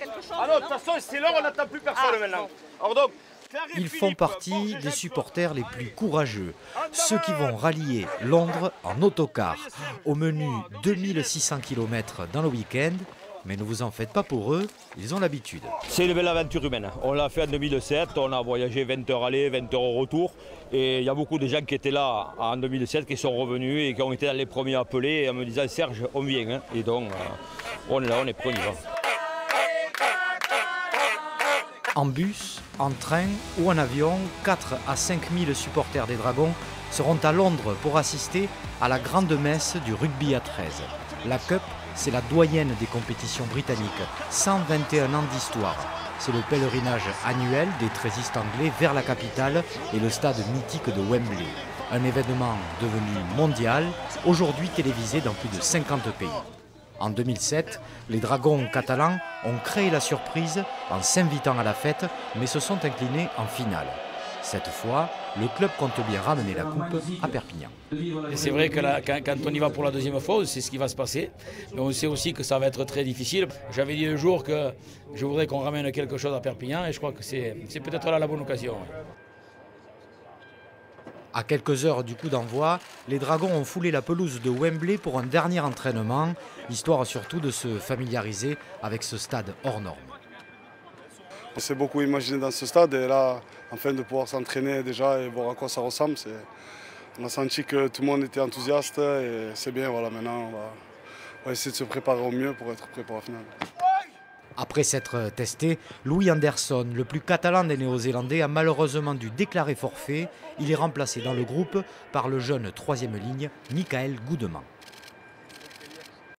Ah non, de toute façon, c'est l'heure, on n'attend plus personne maintenant. Alors donc, Ils font partie des supporters les plus courageux, ceux qui vont rallier Londres en autocar. Au menu 2600 km dans le week-end, mais ne vous en faites pas pour eux, ils ont l'habitude. c'est une belle aventure humaine. On l'a fait en 2007, on a voyagé 20 heures aller, 20 heures au retour. Et il y a beaucoup de gens qui étaient là en 2007, qui sont revenus et qui ont été dans les premiers appelés en me disant Serge, on vient. Hein. Et donc, on est là, on est prêts, on y va. En bus, en train ou en avion, 4 à 5 000 supporters des Dragons seront à Londres pour assister à la grande messe du rugby à 13. La Cup, c'est la doyenne des compétitions britanniques, 121 ans d'histoire. C'est le pèlerinage annuel des trésistes anglais vers la capitale et le stade mythique de Wembley. Un événement devenu mondial, aujourd'hui télévisé dans plus de 50 pays. En 2007, les Dragons catalans ont créé la surprise en s'invitant à la fête, mais se sont inclinés en finale. Cette fois, le club compte bien ramener la coupe à Perpignan. Et c'est vrai que là, quand on y va pour la deuxième fois, on sait ce qui va se passer. Mais on sait aussi que ça va être très difficile. J'avais dit un jour que je voudrais qu'on ramène quelque chose à Perpignan et je crois que c'est peut-être là la bonne occasion. À quelques heures du coup d'envoi, les Dragons ont foulé la pelouse de Wembley pour un dernier entraînement, histoire surtout de se familiariser avec ce stade hors norme. On s'est beaucoup imaginé dans ce stade et là, enfin de pouvoir s'entraîner déjà et voir à quoi ça ressemble, on a senti que tout le monde était enthousiaste et c'est bien, voilà, maintenant on va essayer de se préparer au mieux pour être prêt pour la finale. Après s'être testé, Louis Anderson, le plus catalan des Néo-Zélandais, a malheureusement dû déclarer forfait. Il est remplacé dans le groupe par le jeune troisième ligne, Michael Goodman.